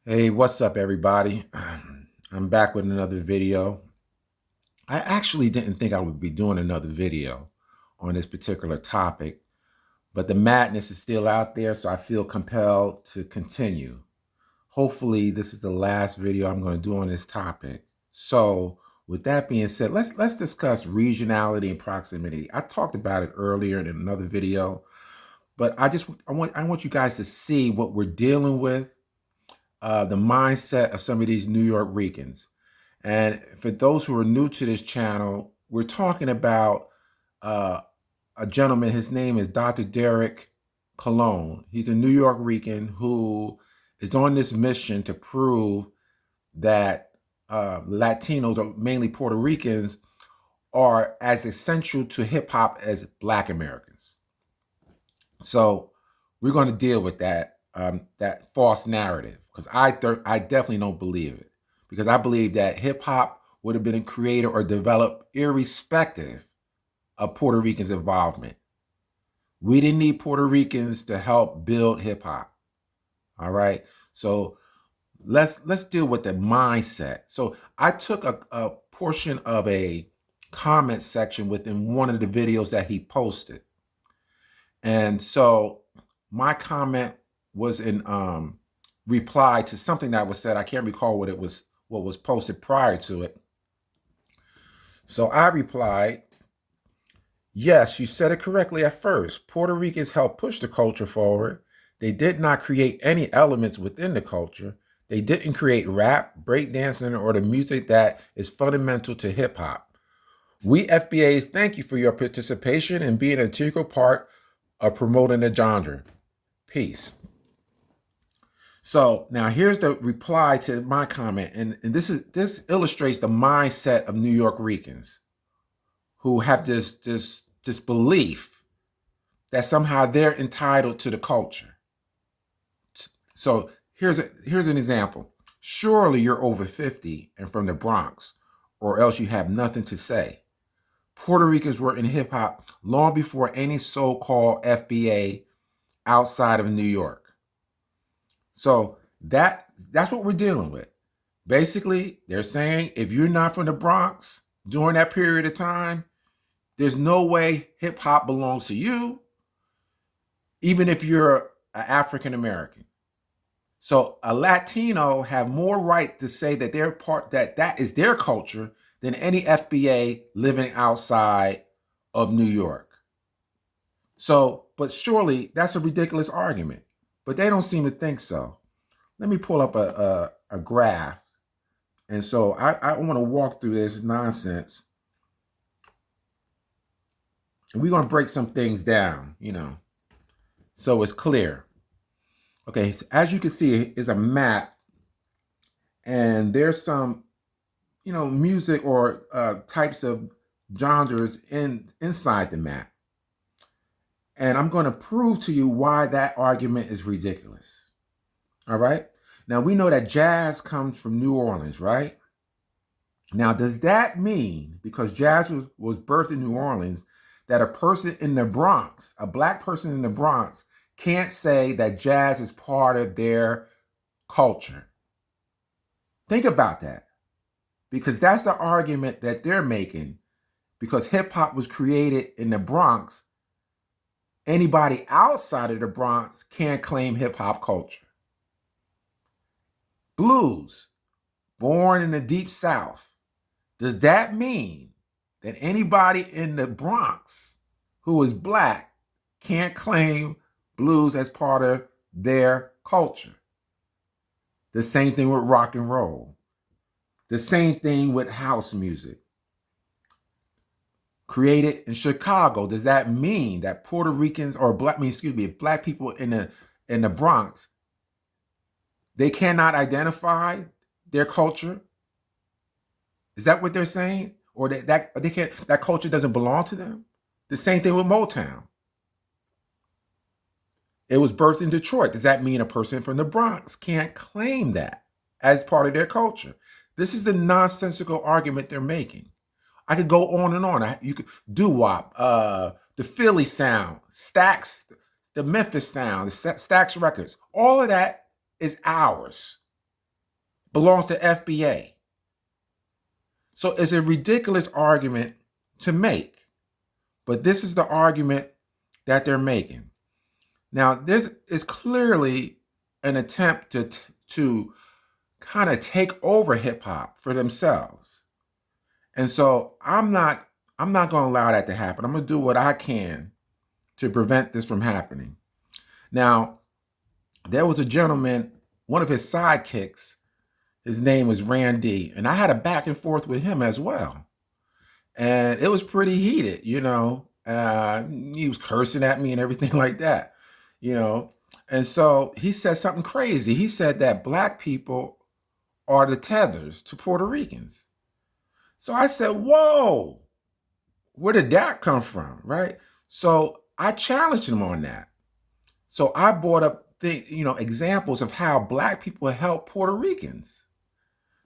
Hey, what's up, everybody? I'm back with another video. I actually didn't think I would be doing another video on this particular topic, but the madness is still out there, so I feel compelled to continue. Hopefully, this is the last video I'm going to do on this topic. So, with that being said, let's discuss regionality and proximity. I talked about it earlier in another video, but I want you guys to see what we're dealing with, the mindset of some of these New York Ricans. And for those who are new to this channel, we're talking about uh, a gentleman. His name is Dr. Derek Colon. He's a New York Rican who is on this mission to prove that Latinos, or mainly Puerto Ricans, are as essential to hip hop as Black Americans. So we're going to deal with that false narrative, because I definitely don't believe it, because I believe that hip hop would have been created or developed irrespective of Puerto Ricans' involvement. We didn't need Puerto Ricans to help build hip hop. All right, so let's deal with the mindset. So I took a portion of a comment section within one of the videos that he posted. And so my comment was in reply to something that was said. I can't recall what was posted prior to it. So I replied, yes, you said it correctly at first. Puerto Ricans helped push the culture forward. They did not create any elements within the culture. They didn't create rap, breakdancing, or the music that is fundamental to hip hop. We FBAs thank you for your participation and being an integral part of promoting the genre. Peace. So now here's the reply to my comment, and this illustrates the mindset of New York Ricans, who have this belief that somehow they're entitled to the culture. So here's an example. Surely you're over 50 and from the Bronx, or else you have nothing to say. Puerto Ricans were in hip hop long before any so-called FBA outside of New York. So that's what we're dealing with. Basically, they're saying if you're not from the Bronx during that period of time, there's no way hip hop belongs to you, even if you're an African American. So a Latino have more right to say that they're part that is their culture than any FBA living outside of New York. So, but surely that's a ridiculous argument. But they don't seem to think so. Let me pull up a graph. And so I want to walk through this nonsense. And we're going to break some things down, so it's clear. Okay, so as you can see, is a map, and there's some, music or types of genres inside the map. And I'm going to prove to you why that argument is ridiculous. All right. Now we know that jazz comes from New Orleans, right? Now, does that mean because jazz was birthed in New Orleans, that a person in the Bronx, a Black person in the Bronx, can't say that jazz is part of their culture? Think about that, because that's the argument that they're making. Because hip hop was created in the Bronx, anybody outside of the Bronx can't claim hip hop culture. Blues, born in the Deep South. Does that mean that anybody in the Bronx who is Black can't claim blues as part of their culture? The same thing with rock and roll. The same thing with house music. Created in Chicago, does that mean that Puerto Ricans or Black people in the Bronx, they cannot identify their culture? Is that what they're saying? Or that culture doesn't belong to them? The same thing with Motown. It was birthed in Detroit. Does that mean a person from the Bronx can't claim that as part of their culture? This is the nonsensical argument they're making. I could go on and on. You could doo-wop, the Philly sound, Stax, the Memphis sound, the Stax Records. All of that is ours. belongs to FBA. So it's a ridiculous argument to make, but this is the argument that they're making. Now, this is clearly an attempt to kind of take over hip hop for themselves. And so I'm not going to allow that to happen. I'm going to do what I can to prevent this from happening. Now, there was a gentleman, one of his sidekicks, his name was Randy, and I had a back and forth with him as well. And it was pretty heated, you know. He was cursing at me and everything like that, you know. And so he said something crazy. He said that black people are the tethers to Puerto Ricans. So I said, whoa, where did that come from, right? So I challenged him on that. So I brought up examples of how black people help Puerto Ricans.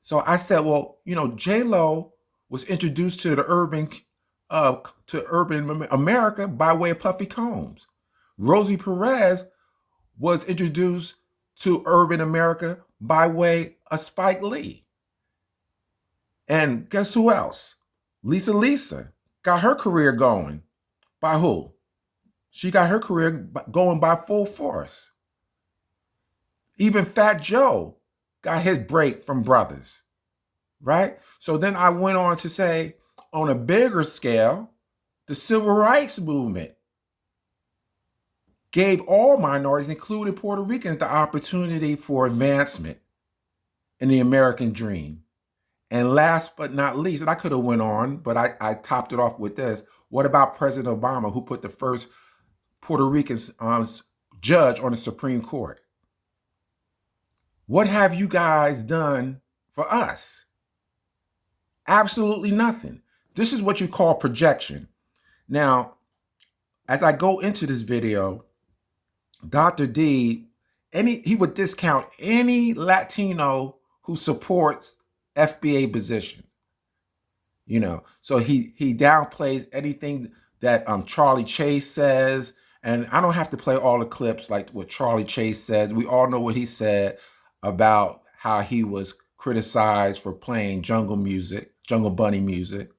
So I said, well, J-Lo was introduced to the urban America by way of Puffy Combs. Rosie Perez was introduced to urban America by way of Spike Lee. And guess who else? Lisa got her career going by who? She got her career going by Full Force. Even Fat Joe got his break from Brothers, right? So then I went on to say, on a bigger scale, the civil rights movement gave all minorities, including Puerto Ricans, the opportunity for advancement in the American dream. And last but not least, and I could have went on, but I topped it off with this. What about President Obama, who put the first Puerto Rican judge on the Supreme Court? What have you guys done for us? Absolutely nothing. This is what you call projection. Now, as I go into this video, Dr. D, he would discount any Latino who supports FBA position. So he downplays anything that Charlie Chase says. And I don't have to play all the clips like what Charlie Chase says. We all know what he said about how he was criticized for playing Jungle Bunny music.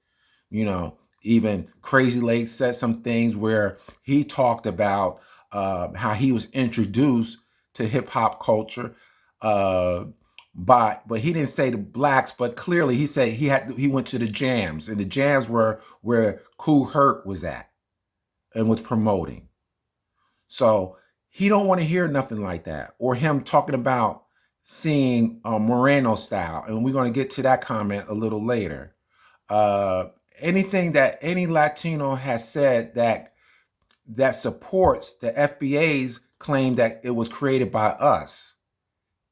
Even Crazy Lake said some things where he talked about how he was introduced to hip hop culture, but he didn't say the blacks, but clearly he said he went to the jams, and the jams were where Kool Herc was at and was promoting. So he don't want to hear nothing like that, or him talking about seeing Moreno style, and we're going to get to that comment a little later. Anything that any Latino has said that supports the FBA's claim that it was created by us,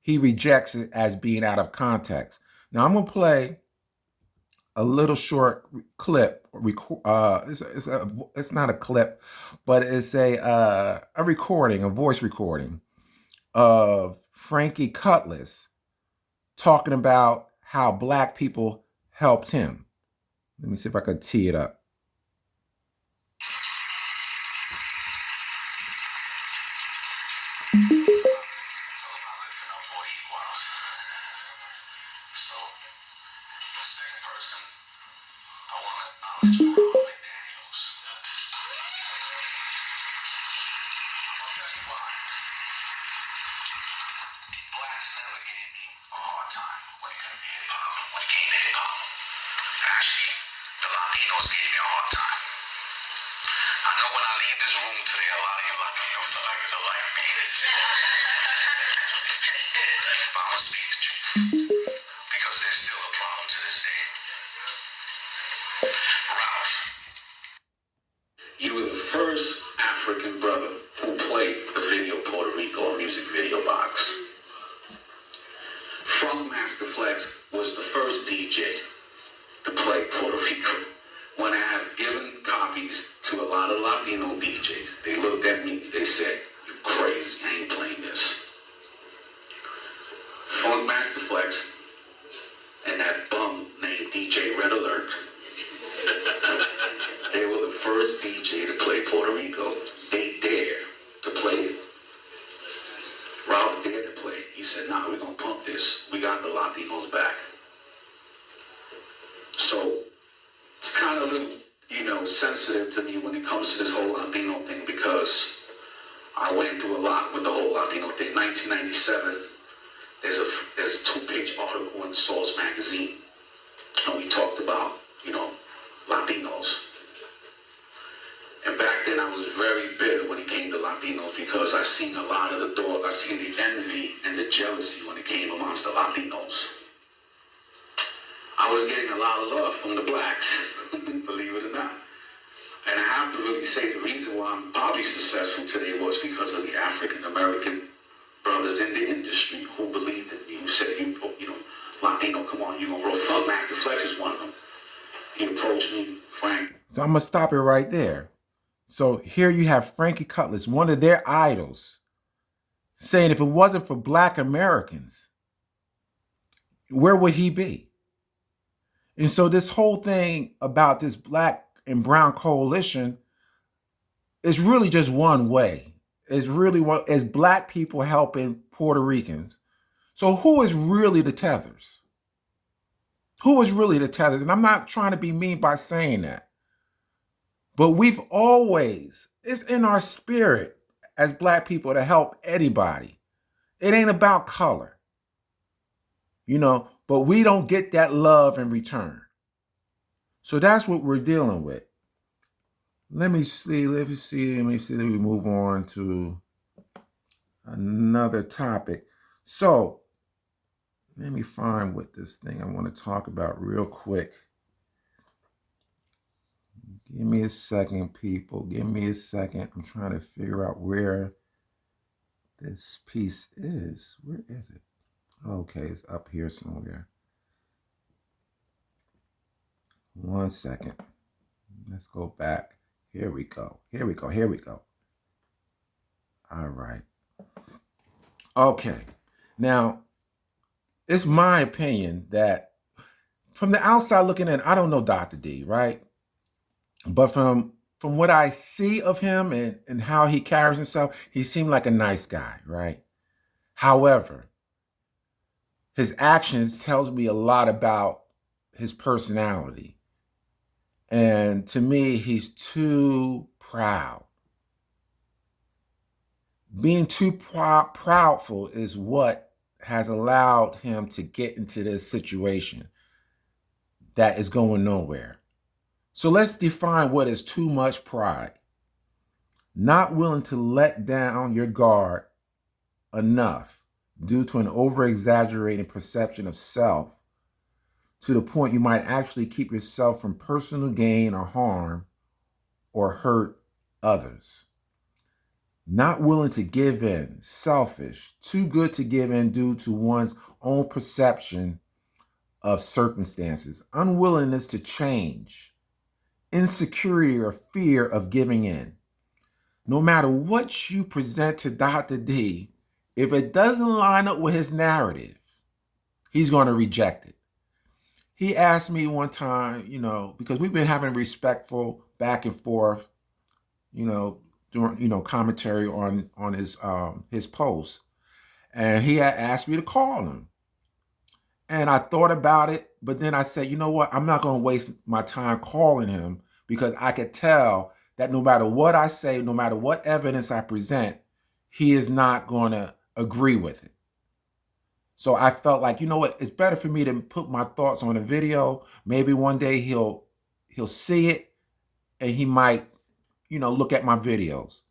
he rejects it as being out of context. Now I'm going to play a little short clip. It's not a clip, but it's a recording, a voice recording of Frankie Cutlass talking about how black people helped him. Let me see if I can tee it up. You were the first African brother who played the video Puerto Rico music video box. Funk Master Flex was the first DJ to play Puerto Rico. When I have given copies to a lot of Latino DJs, they looked at me, they said, "You crazy, I ain't playing this." Funk Master Flex and that bum named DJ Red Alert, they were the first DJ to play Puerto Rico. They dared to play it. Ralph dared to play it. He said, "Nah, we're gonna pump this." is we got the Latinos back. So it's kind of a little, sensitive to me when it comes to this whole Latino thing, because I went through a lot with the whole Latino thing. 1997, there's a 2-page article in Source magazine, and we talked about, Latinos. And back then I was very bitter when it came to Latinos, because I seen a lot of the doors, I seen the envy and the jealousy when it came amongst the Latinos. I was getting a lot of love from the blacks, believe it or not. And I have to really say the reason why I'm probably successful today was because of the African American brothers in the industry who believed in me, who said, Latino, come on, you're gonna roll. Funk Master Flex is one of them. He approached me, Frank. So I'm going to stop it right there. So here you have Frankie Cutlass, one of their idols, saying if it wasn't for black Americans, where would he be? And so this whole thing about this black and brown coalition is really just one way. It's really one, is black people helping Puerto Ricans. So who is really the tethers? Who is really the tethers? And I'm not trying to be mean by saying that. But we've always, it's in our spirit as black people to help anybody. It ain't about color, but we don't get that love in return. So that's what we're dealing with. Let me see. Let me move on to another topic. So let me find what this thing I want to talk about real quick. Give me a second, people. Give me a second. I'm trying to figure out where this piece is. Where is it? Okay, it's up here somewhere. One second. Let's go back. Here we go. All right. Okay. Now, it's my opinion that from the outside looking in, I don't know Dr. D, right? But from what I see of him and how he carries himself, he seemed like a nice guy, right? However, his actions tells me a lot about his personality. And to me, he's too proud. Being too proudful is what has allowed him to get into this situation that is going nowhere. So let's define what is too much pride. Not willing to let down your guard enough due to an over-exaggerated perception of self, to the point you might actually keep yourself from personal gain or harm or hurt others. Not willing to give in, selfish, too good to give in due to one's own perception of circumstances, unwillingness to change, insecurity or fear of giving in. No matter what you present to Dr. D, if it doesn't line up with his narrative, he's going to reject it. He asked me one time, because we've been having respectful back and forth, during, commentary on his posts. And he had asked me to call him. And I thought about it, but then I said, you know what? I'm not going to waste my time calling him, because I could tell that no matter what I say, no matter what evidence I present, he is not going to agree with it. So I felt like, you know what? It's better for me to put my thoughts on a video. Maybe one day he'll see it and he might, look at my videos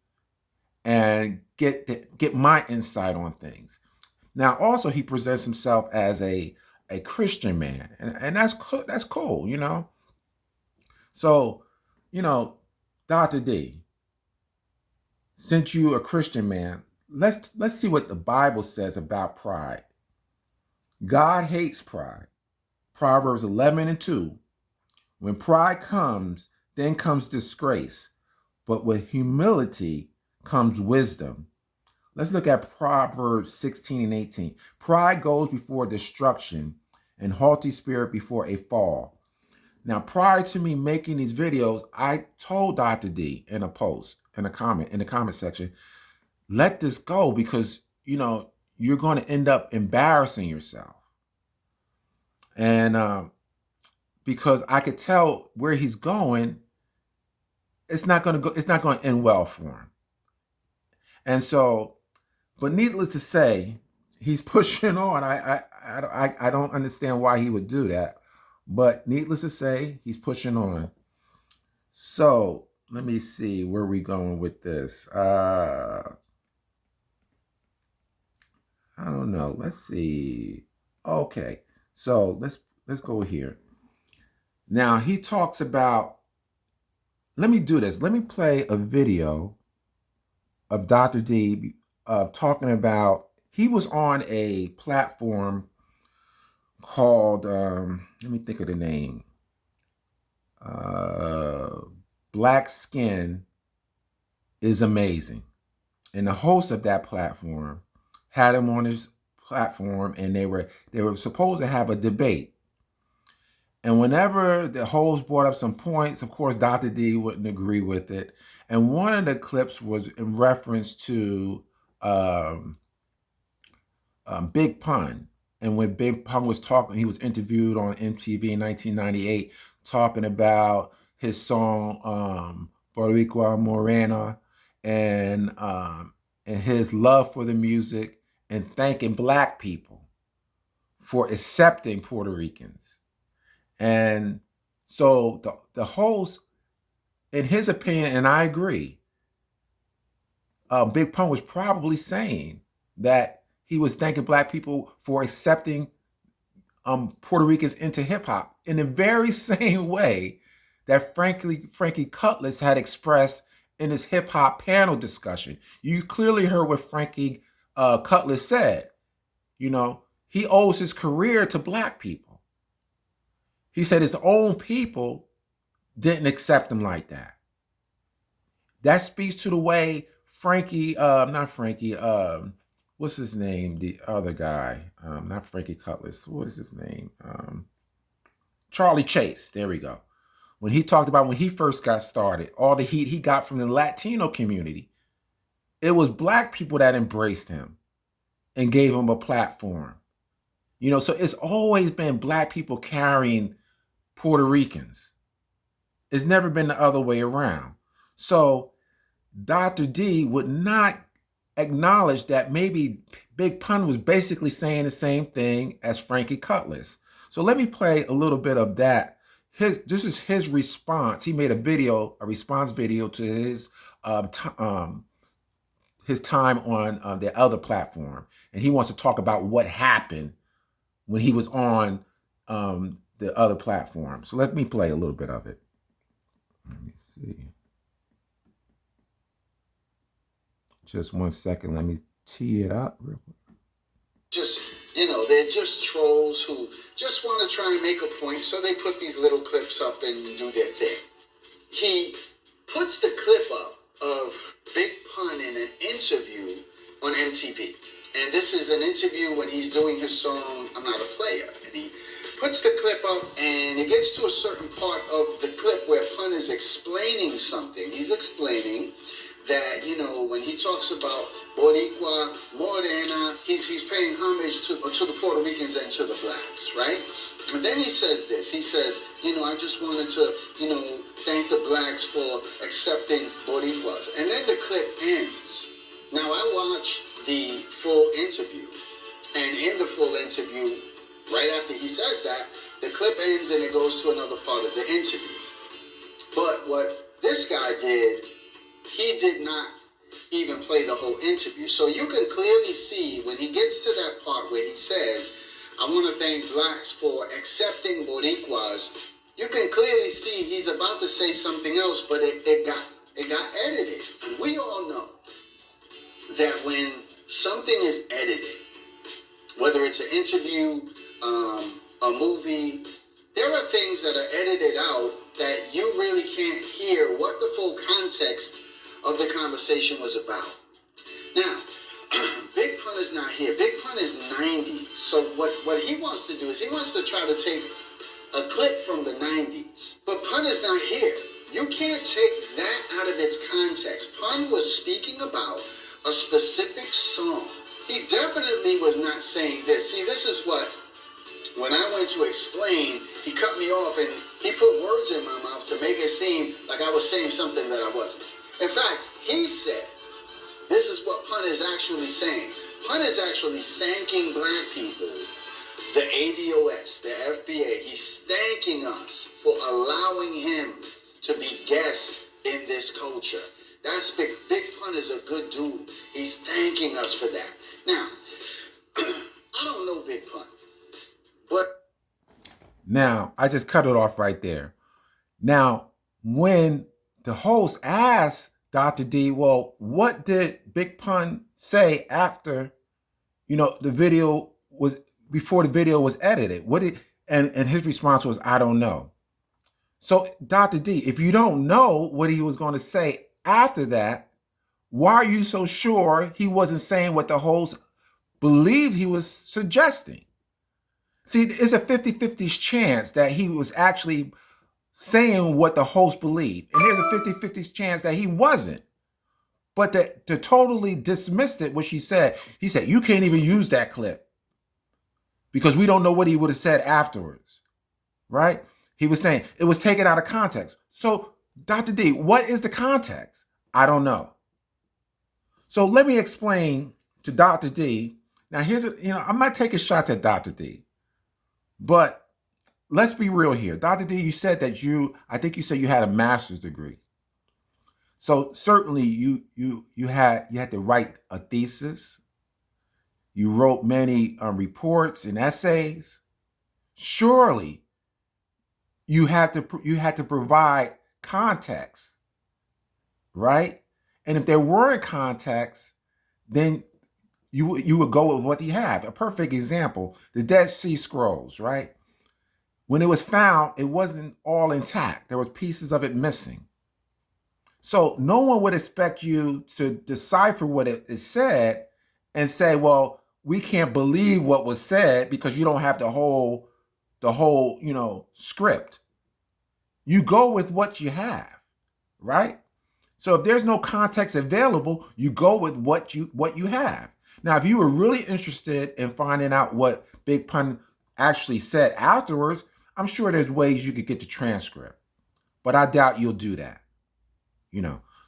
and get my insight on things. Now, also, he presents himself as a Christian man, and that's cool, So, Dr. D, since you're a Christian man, let's see what the Bible says about pride. God hates pride. Proverbs 11:2. When pride comes, then comes disgrace, but with humility comes wisdom. Let's look at Proverbs 16:18. Pride goes before destruction, and haughty spirit before a fall. Now, prior to me making these videos, I told Dr. D in a post, in the comment section, let this go, because, you're going to end up embarrassing yourself. And because I could tell where he's going, it's not going to end well for him. And so, but needless to say, he's pushing on. I don't understand why he would do that, but needless to say, he's pushing on. So let me see where we going with this. I don't know. Let's see. Okay, so let's go here. Now he talks about. Let me do this. Let me play a video of Dr. D talking about. He was on a platform called. Let me think of the name. Black Skin is Amazing, and the host of that platform had him on his platform, and they were supposed to have a debate. And whenever the host brought up some points, of course, Dr. D wouldn't agree with it. And one of the clips was in reference to Big Pun. And when Big Pun was talking, he was interviewed on MTV in 1998, talking about his song Boricua Morena, and his love for the music, and thanking Black people for accepting Puerto Ricans. And so the host, in his opinion, and I agree, Big Pun was probably saying that he was thanking Black people for accepting Puerto Ricans into hip hop in the very same way that Frankie Cutlass had expressed in his hip hop panel discussion. You clearly heard what Frankie Cutlass said. You know, he owes his career to Black people. He said his own people didn't accept him like that. That speaks to the way Frankie, not Frankie, what's his name? The other guy, not Frankie Cutlass. What is his name? Charlie Chase. There we go. When he talked about when he first got started, all the heat he got from the Latino community, it was Black people that embraced him and gave him a platform. You know, so it's always been Black people carrying Puerto Ricans. It's never been the other way around. So Dr. D would not acknowledge that maybe Big Pun was basically saying the same thing as Frankie Cutlass. So let me play a little bit of that. This is his response. He made a response video to his time on the other platform, and he wants to talk about what happened when he was on the other platform. So let me play a little bit of it. Let me see. Just 1 second. Let me tee it up real quick. Just, they're just trolls who just want to try and make a point, so they put these little clips up and do their thing. He puts the clip up of Big Pun in an interview on MTV. And this is an interview when he's doing his song, I'm Not a Player. And he puts the clip up, and it gets to a certain part of the clip where Pun is explaining something. He's explaining that, when he talks about Boricua, Morena, he's paying homage to the Puerto Ricans and to the Blacks, right? And then he says this. He says, I just wanted to, thank the Blacks for accepting Boricuas. And then the clip ends. Now, I watched the full interview. And in the full interview, right after he says that, the clip ends and it goes to another part of the interview. But what this guy did, he did not even play the whole interview. So you can clearly see when he gets to that part where he says, I want to thank Blacks for accepting Boricuas, you can clearly see he's about to say something else, but it got edited. And we all know that when something is edited, whether it's an interview, a movie, there are things that are edited out that you really can't hear what the full context of the conversation was about. Now, Big Pun is not here. Big Pun is 90. So what he wants to do is he wants to try to take a clip from the 90s. But Pun is not here. You can't take that out of its context. Pun was speaking about a specific song He definitely was not saying this. See, this is what, when I went to explain, he cut me off and he put words in my mouth to make it seem like I was saying something that I wasn't. In fact, he said, this is what Pun is actually saying. Pun is actually thanking black people, the ADOS, the FBA. He's thanking us for allowing him to be guests in this culture. That's big. Big Pun is a good dude. He's thanking us for that. Now, I don't know Big Pun, but Now, I just cut it off right there. Now, when the host asked Dr. D, well, what did Big Pun say after, the video was, before the video was edited? And his response was, I don't know. So, Dr. D, if you don't know what he was going to say after that, why are you so sure he wasn't saying what the host believed he was suggesting? See, it's a 50-50 chance that he was actually saying what the host believed. And there's a 50-50 chance that he wasn't. But to totally dismiss it, what he said, you can't even use that clip because we don't know what he would have said afterwards, right? He was saying it was taken out of context. So, Dr. D, what is the context? I don't know. So let me explain to Dr. D. Now, I'm not taking shots at Dr. D, but let's be real here. Dr. D, you said that I think you said you had a master's degree. So certainly you had to write a thesis. You wrote many reports and essays. Surely you had to provide context, right? And if there weren't context, then you would go with what you have. A perfect example, the Dead Sea Scrolls, right? When it was found, it wasn't all intact. There were pieces of it missing. So no one would expect you to decipher what it said and say, well, we can't believe what was said because you don't have the whole script. You go with what you have, right? So if there's no context available, you go with what you have. Now, if you were really interested in finding out what Big Pun actually said afterwards, I'm sure there's ways you could get the transcript, but I doubt you'll do that.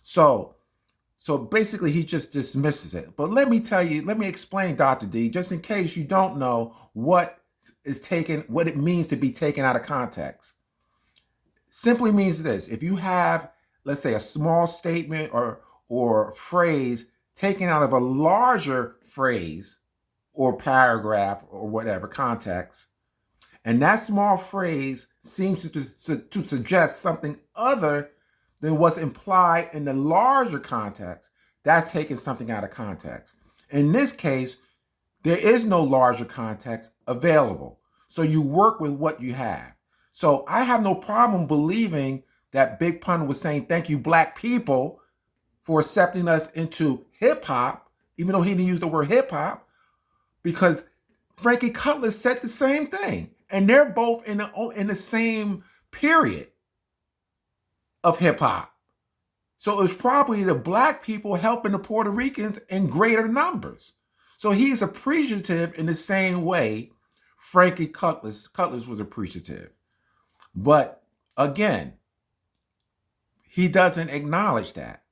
So basically he just dismisses it. But let me explain, Dr. D, just in case you don't know what it means to be taken out of context. Simply means this: if you have, let's say, a small statement or phrase taken out of a larger phrase or paragraph or whatever context, and that small phrase seems to suggest something other than what's implied in the larger context, that's taking something out of context. In this case, there is no larger context available. So you work with what you have. So I have no problem believing that Big Pun was saying, thank you, black people, for accepting us into hip hop, even though he didn't use the word hip hop, because Frankie Cutlass said the same thing. And they're both in the same period of hip hop. So it was probably the black people helping the Puerto Ricans in greater numbers. So he's appreciative in the same way Frankie Cutlass was appreciative. But again, he doesn't acknowledge that.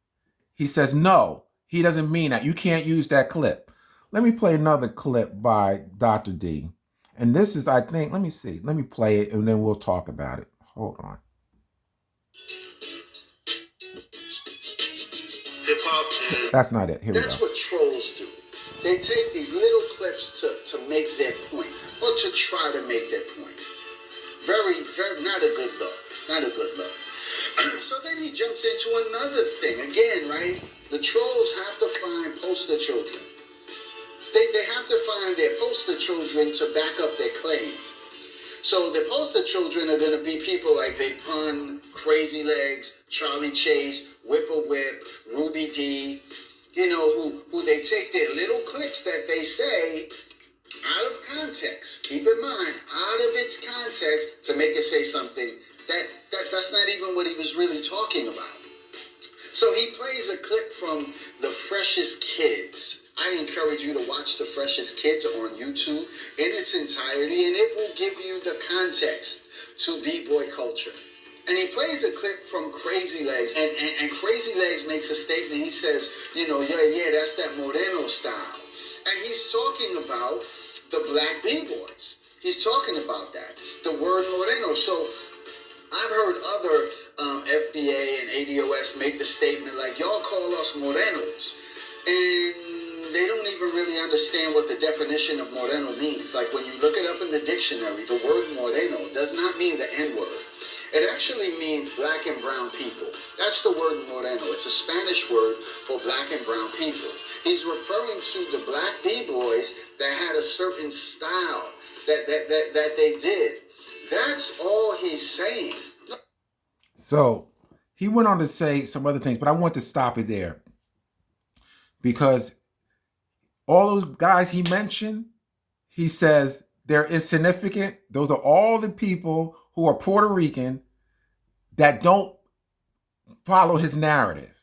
He says, no, he doesn't mean that. You can't use that clip. Let me play another clip by Dr. D. And this is, I think, let me play it and then we'll talk about it. Hold on. Hip-hop, that's not it. Here we go. That's what trolls do. They take these little clips to make their point, or to try to make their point. Very, very, not a good look. Not a good look. So then he jumps into another thing. Again, right? The trolls have to find poster children. They have to find their poster children to back up their claim. So the poster children are going to be people like Big Pun, Crazy Legs, Charlie Chase, Whipper Whip, Ruby D, who they take their little clips that they say out of context. Keep in mind, out of its context to make it say something that's not even what he was really talking about. So he plays a clip from The Freshest Kids. I encourage you to watch The Freshest Kids on YouTube in its entirety, and it will give you the context to b-boy culture. And he plays a clip from Crazy Legs, and Crazy Legs makes a statement. He says, yeah, that's that Moreno style. And he's talking about the black b-boys. He's talking about that, the word Moreno. So I've heard other FBA and ADOS make the statement like, y'all call us Morenos. And they don't even really understand what the definition of Moreno means. Like when you look it up in the dictionary, the word Moreno does not mean the N-word. It actually means black and brown people. That's the word Moreno. It's a Spanish word for black and brown people. He's referring to the black b-boys that had a certain style that they did. That's all he's saying. So he went on to say some other things, but I want to stop it there because all those guys he mentioned, he says they're insignificant. Those are all the people who are Puerto Rican that don't follow his narrative.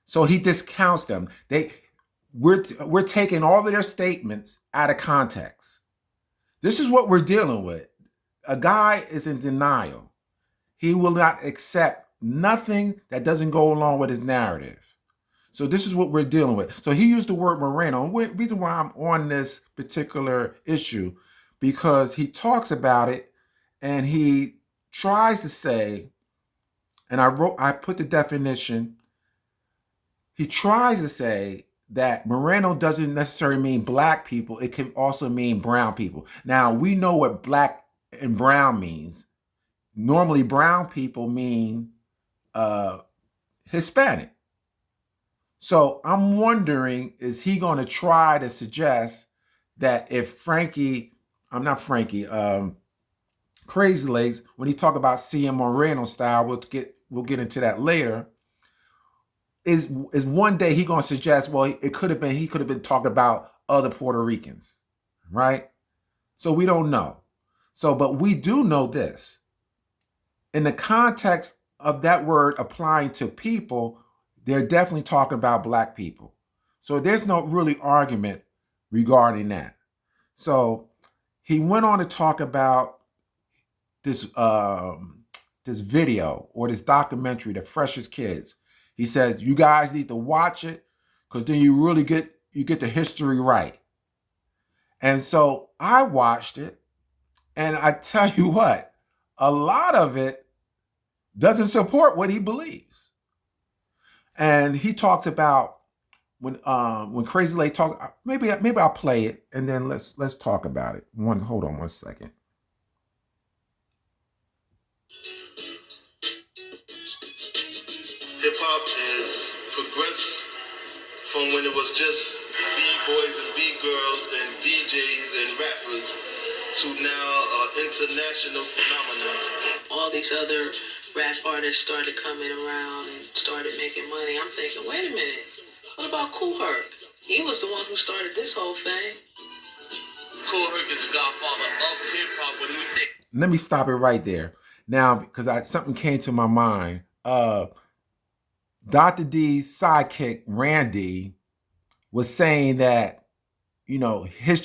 So he discounts them. We're taking all of their statements out of context. This is what we're dealing with. A guy is in denial. He will not accept nothing that doesn't go along with his narrative. So this is what we're dealing with. So he used the word Moreno. And the reason why I'm on this particular issue, because he talks about it and he tries to say, and I put the definition, he tries to say that Moreno doesn't necessarily mean black people. It can also mean brown people. Now, we know what black and brown means. Normally, brown people mean Hispanic. So I'm wondering, is he going to try to suggest that if Crazy Legs, when he talk about CM Moreno style, we'll get into that later, is one day he going to suggest, well, he could have been talking about other Puerto Ricans, right? So we don't know. So, but we do know this. In the context of that word applying to people, they're definitely talking about black people. So there's no really argument regarding that. So he went on to talk about this video or this documentary, The Freshest Kids. He says, you guys need to watch it because then you really get the history right. And so I watched it, and I tell you what, a lot of it doesn't support what he believes. And he talks about when Crazy Legs talks. Maybe I'll play it and then let's talk about it. Hold on one second. Hip hop has progressed from when it was just B-boys and B-girls and DJs and rappers to now international phenomenon. All these other rap artists started coming around and started making money. I'm thinking, wait a minute, what about Kool Herc? He was the one who started this whole thing. Kool Herc is the godfather of hip hop. When we say, let me stop it right there now, because something came to my mind. Dr. D's sidekick Randy was saying that, his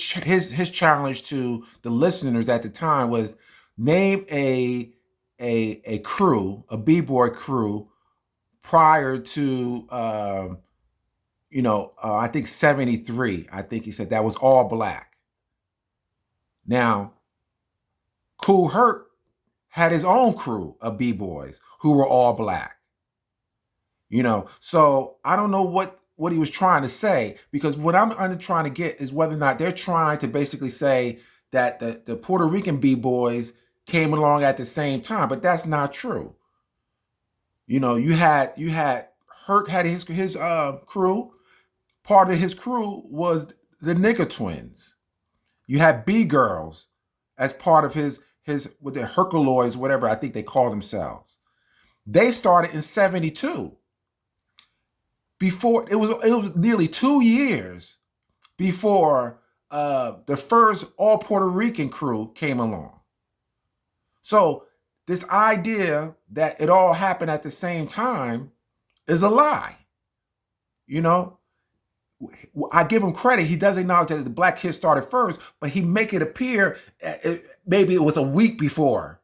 challenge to the listeners at the time was name a crew, a b-boy crew prior to I think 73. I think he said that was all black. Now, Kool Herc had his own crew of b-boys who were all black. So I don't know what he was trying to say, because what I'm trying to get is whether or not they're trying to basically say that the Puerto Rican b-boys came along at the same time, but that's not true. You had Herc had his crew. Part of his crew was the Nigga Twins. You had B-girls as part of his with the Herculoids, whatever I think they call themselves. They started in 72. Before it was nearly 2 years before the first all Puerto Rican crew came along. So this idea that it all happened at the same time is a lie. I give him credit. He does acknowledge that the black kids started first, but he make it appear maybe it was a week before,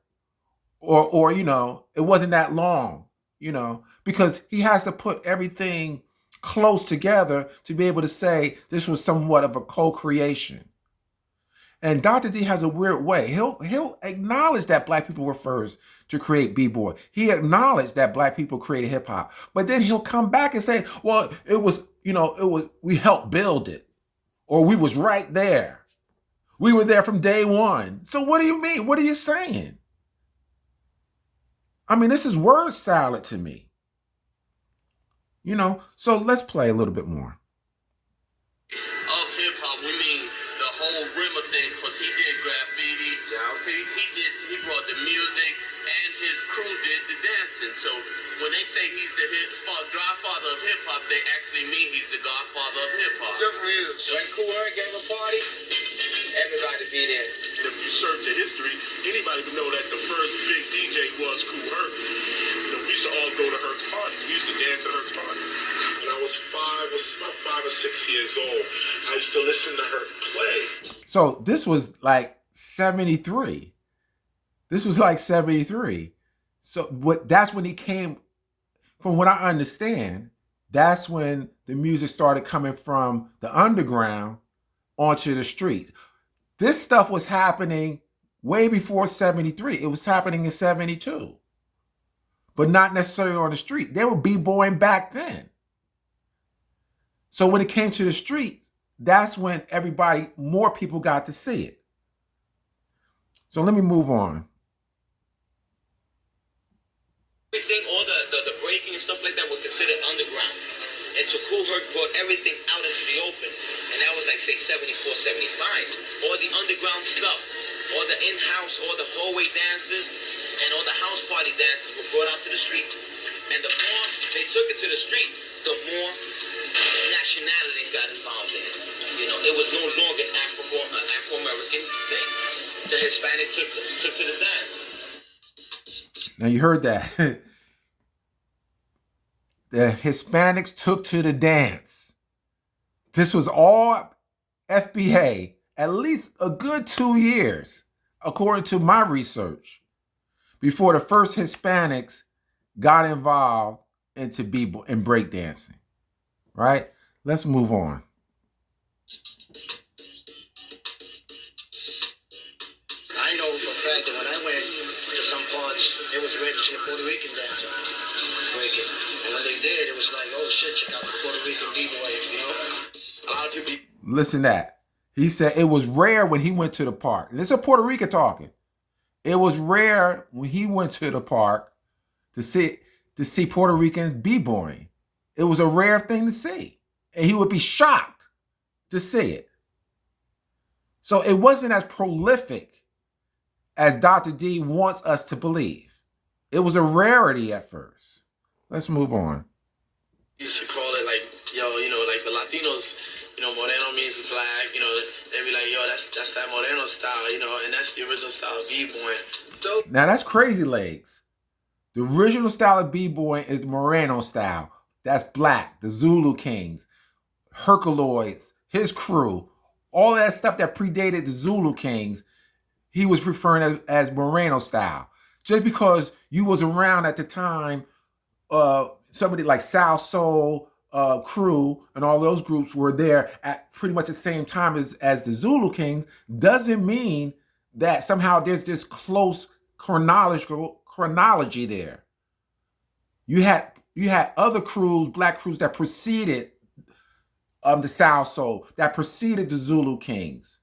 or it wasn't that long, because he has to put everything close together to be able to say this was somewhat of a co-creation. And Dr. D has a weird way. He'll acknowledge that black people were first to create b-boy. He acknowledged that black people created hip hop, but then he'll come back and say, "Well, we helped build it, or we was right there. We were there from day one." So what do you mean? What are you saying? I mean, this is word salad to me. So let's play a little bit more. Of hip hop, we mean the whole rim of things, because he did graffiti, he brought the music, and his crew did the dancing. So when they say he's the godfather of hip hop, they actually mean he's the godfather of hip hop. Definitely is. So when Kool Herc gave a party, everybody be there. If you search the history, anybody would know that the first big DJ was Kool Herc. We used to all go to Herc's parties. We used to dance at Herc's parties. When I was about 5 or 6 years old, I used to listen to Herc play. So this was like 73. This was like 73. So that's when he came, from what I understand, that's when the music started coming from the underground onto the streets. This stuff was happening way before 73. It was happening in 72. But not necessarily on the street. They were b-boying back then. So when it came to the streets, that's when more people got to see it. So let me move on. Everything, all the breaking and stuff like that were considered underground. And so Kool Herc brought everything out into the open. And that was like, say, 74, 75. All the underground stuff, all the in-house, all the hallway dances, and all the house party dances were brought out to the street. And the more they took it to the street, the more nationalities got involved in it. It was no longer an Afro-American thing. The Hispanic took to the dance. Now you heard that. The Hispanics took to the dance. This was all FBA, at least a good 2 years, according to my research, before the first Hispanics got involved into b-boy and breakdancing. Right? Let's move on. I know for a fact that when I went to some parts, it was registered Puerto Rican dancer breaking. And when they did, it was like, oh shit, check out the Puerto Rican b-boy, A lot of people. Listen to that. He said it was rare when he went to the park. And this is a Puerto Rican talking. It was rare when he went to the park to see Puerto Ricans b-boying. It was a rare thing to see. And he would be shocked to see it. So it wasn't as prolific as Dr. D wants us to believe. It was a rarity at first. Let's move on. You used to call it like, like the Latinos, Moreno means black, they'd be like, yo, that's that Moreno style, and that's the original style of b-boying. So Now that's Crazy Legs. The original style of b-boying is the Moreno style. That's black, the Zulu Kings, Herculoids, his crew, all that stuff that predated the Zulu Kings, he was referring as Moreno style. Just because you was around at the time, somebody like South Soul crew and all those groups were there at pretty much the same time as the Zulu Kings, doesn't mean that somehow there's this close chronology there. You had other crews, black crews that preceded the South Soul, that preceded the Zulu Kings.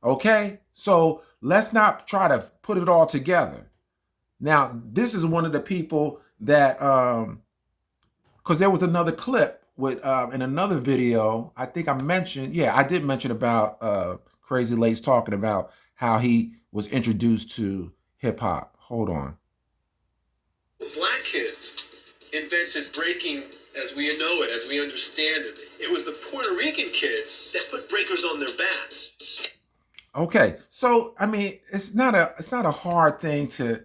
Okay? So let's not try to put it all together. Now, this is one of the people that, because there was another clip with in another video, I think I did mention about Crazy Legs talking about how he was introduced to hip hop. Hold on. Black kids invented breaking as we know it, as we understand it. It was the Puerto Rican kids that put breakers on their backs. Okay, so I mean, it's not a hard thing to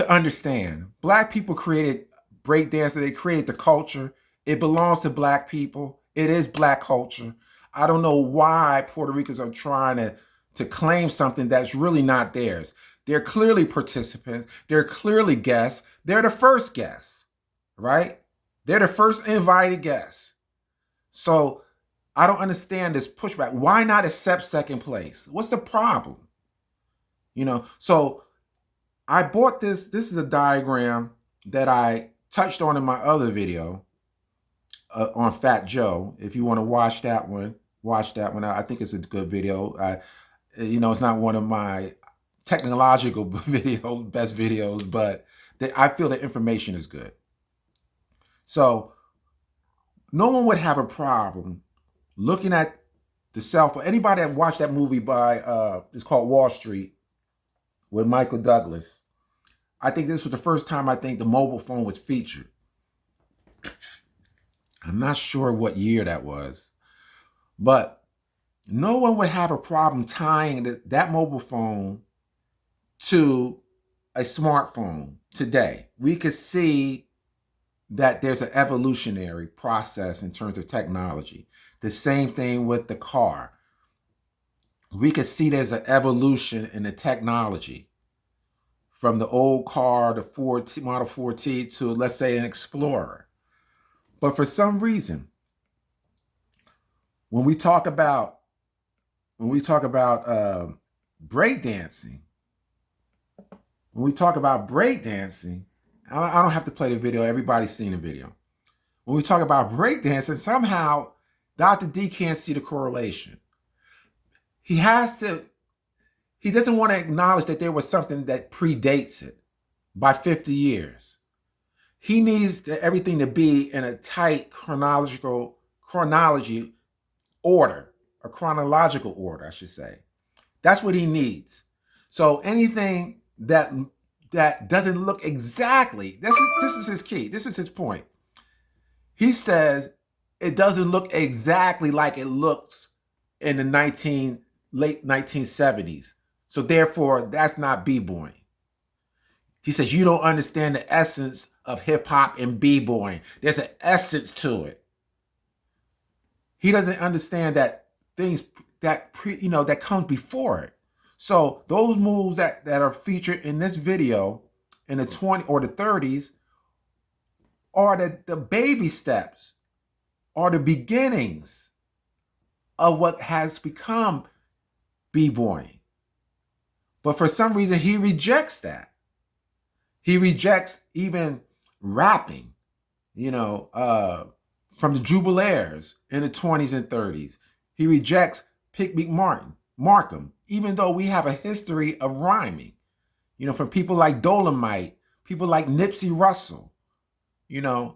understand. Black people created breakdance. They created the culture. It belongs to black people. It is black culture. I don't know why Puerto Ricans are trying to claim something that's really not theirs. They're clearly participants. They're clearly guests. They're the first guests, right? They're the first invited guests. So I don't understand this pushback. Why not accept second place? What's the problem? So I bought this. This is a diagram that I touched on in my other video on Fat Joe. If you want to watch that one. I think it's a good video. It's not one of my technological best videos, but I feel the information is good. So no one would have a problem looking at the cell phone. Anybody that watched that movie it's called Wall Street with Michael Douglas. I think this was the first time I think the mobile phone was featured. I'm not sure what year that was, but no one would have a problem tying that mobile phone to a smartphone today. We could see that there's an evolutionary process in terms of technology. The same thing with the car. We could see there's an evolution in the technology from the old car, the Model 4T, to, let's say, an Explorer. But for some reason, when we talk about breakdancing, I don't have to play the video. Everybody's seen the video. When we talk about breakdancing, somehow Dr. D can't see the correlation. He doesn't want to acknowledge that there was something that predates it by 50 years. He needs everything to be in a tight chronological order, I should say. That's what he needs. So anything that doesn't look exactly, this is his key. This is his point. He says it doesn't look exactly like it looks in the late 1970s. So therefore, that's not b-boying. He says you don't understand the essence of hip hop and b-boying. There's an essence to it. He doesn't understand that things that comes before it. So those moves that are featured in this video in the 20s or the 30s are the baby steps, are the beginnings of what has become b-boying. But for some reason, he rejects that. He rejects even rapping, from the Jubilaires in the 20s and 30s. He rejects Picnic Markham, even though we have a history of rhyming, from people like Dolomite, people like Nipsey Russell. The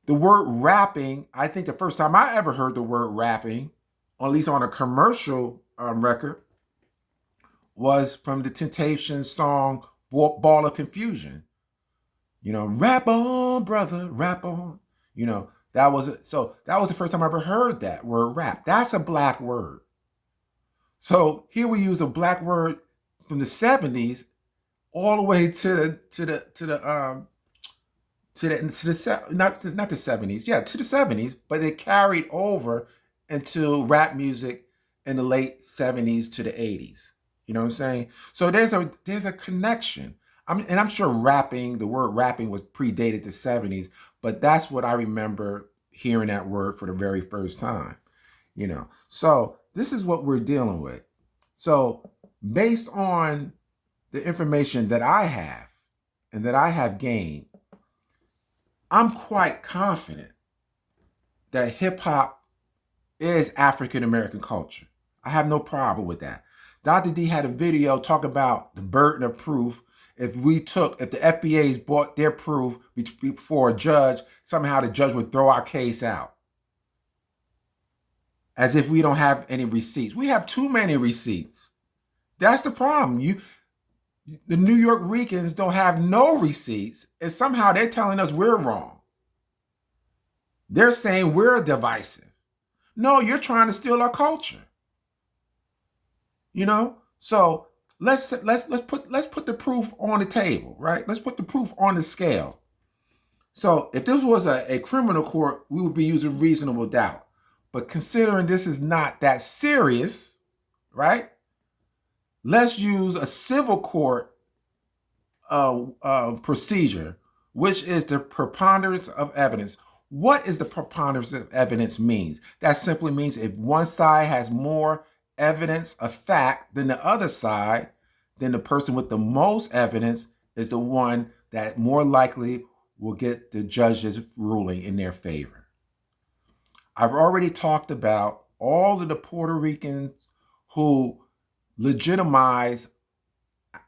word rapping, I think the first time I ever heard the word rapping, or at least on a commercial record, was from the Temptations song Ball of Confusion. Rap on, brother, rap on. That was the first time I ever heard that word rap. That's a black word. So here we use a black word from the 70s all the way to the 70s, but it carried over into rap music in the late 70s to the 80s. You know what I'm saying? So there's a connection. I'm sure the word rapping was predated the 70s, but that's what I remember hearing that word for the very first time. So this is what we're dealing with. So based on the information that I have and that I have gained, I'm quite confident that hip hop is African American culture. I have no problem with that. Dr. D had a video talk about the burden of proof. If the FBA's brought their proof before a judge, somehow the judge would throw our case out. As if we don't have any receipts. We have too many receipts. That's the problem. The New York Ricans don't have no receipts, and somehow they're telling us we're wrong. They're saying we're divisive. No, you're trying to steal our culture. So let's put the proof on the table, right? Let's put the proof on the scale. So if this was a criminal court, we would be using reasonable doubt. But considering this is not that serious, right? Let's use a civil court procedure, which is the preponderance of evidence. What is the preponderance of evidence means? That simply means if one side has more evidence of fact than the other side, then the person with the most evidence is the one that more likely will get the judge's ruling in their favor. I've already talked about all of the Puerto Ricans who legitimize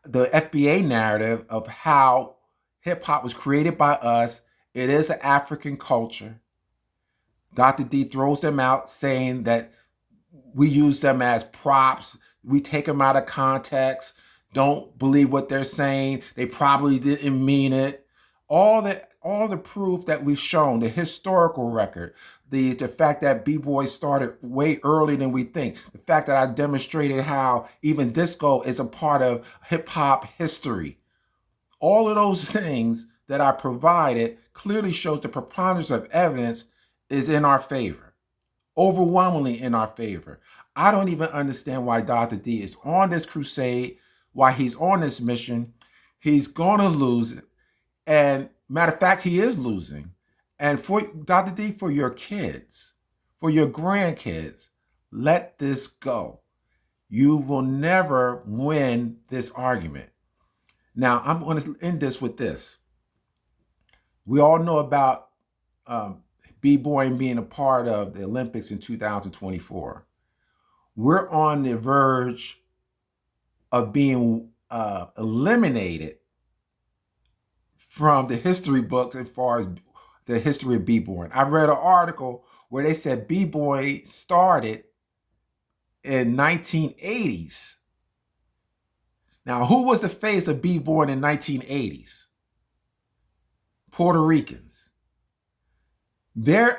the FBA narrative of how hip hop was created by us. It is an African culture. Dr. D throws them out saying that we use them as props. We take them out of context. Don't believe what they're saying. They probably didn't mean it. All the proof that we've shown, the historical record, the fact that B-Boys started way earlier than we think, the fact that I demonstrated how even disco is a part of hip-hop history. All of those things that I provided clearly shows the preponderance of evidence is in our favor, overwhelmingly in our favor. I don't even understand why Dr. D is on this crusade, why he's on this mission. He's going to lose it. And matter of fact, he is losing. And for Dr. D, for your kids, for your grandkids, let this go. You will never win this argument. Now, I'm going to end this with this. We all know about B-Boying being a part of the Olympics in 2024. We're on the verge of being eliminated from the history books as far as the history of B-Boying. I read an article where they said B-Boy started in 1980s. Now, who was the face of B-Boying in 1980s? Puerto Ricans. There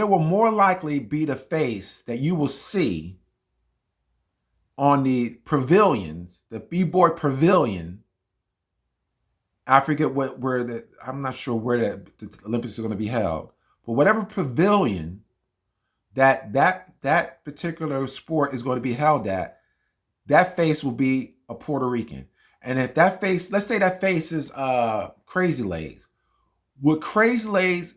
will more likely be the face that you will see on the pavilions, the B-Boy pavilion. I forget I'm not sure where the Olympics are going to be held, but whatever pavilion that particular sport is going to be held at, that face will be a Puerto Rican. And if that face, let's say that face is Crazy Legs, would Crazy Legs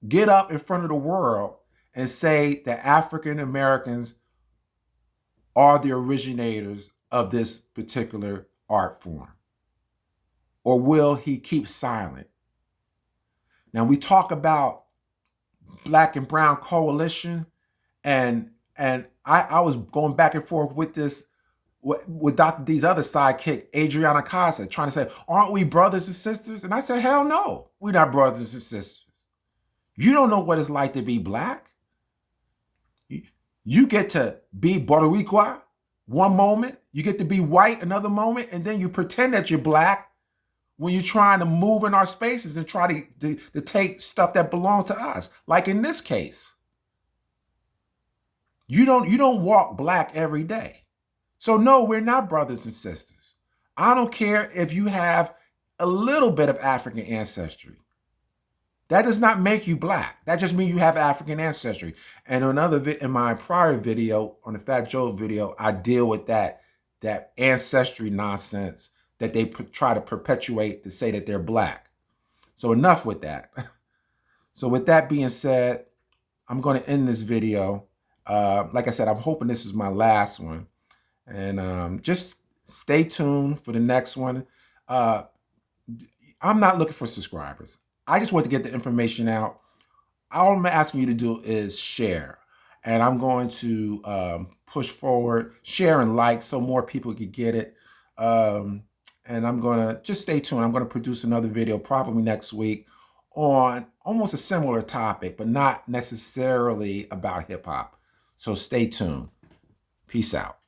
get up in front of the world and say that African Americans are the originators of this particular art form? Or will he keep silent? Now, we talk about Black and Brown Coalition, and I was going back and forth with this, with Dr. D's other sidekick, Adriana Casa, trying to say, aren't we brothers and sisters? And I said, hell no, we're not brothers and sisters. You don't know what it's like to be Black. You get to be Boricua one moment, you get to be white another moment, and then you pretend that you're Black when you're trying to move in our spaces and try to take stuff that belongs to us. Like in this case, you don't walk Black every day. So no, we're not brothers and sisters. I don't care if you have a little bit of African ancestry. That does not make you Black. That just means you have African ancestry. And in my prior video, on the Fat Joe video, I deal with that ancestry nonsense that they try to perpetuate to say that they're Black. So enough with that. So with that being said, I'm going to end this video. Like I said, I'm hoping this is my last one. And just stay tuned for the next one. I'm not looking for subscribers. I just want to get the information out. All I'm asking you to do is share. And I'm going to push forward, share and like so more people can get it. And I'm going to just stay tuned. I'm going to produce another video probably next week on almost a similar topic, but not necessarily about hip hop. So stay tuned. Peace out.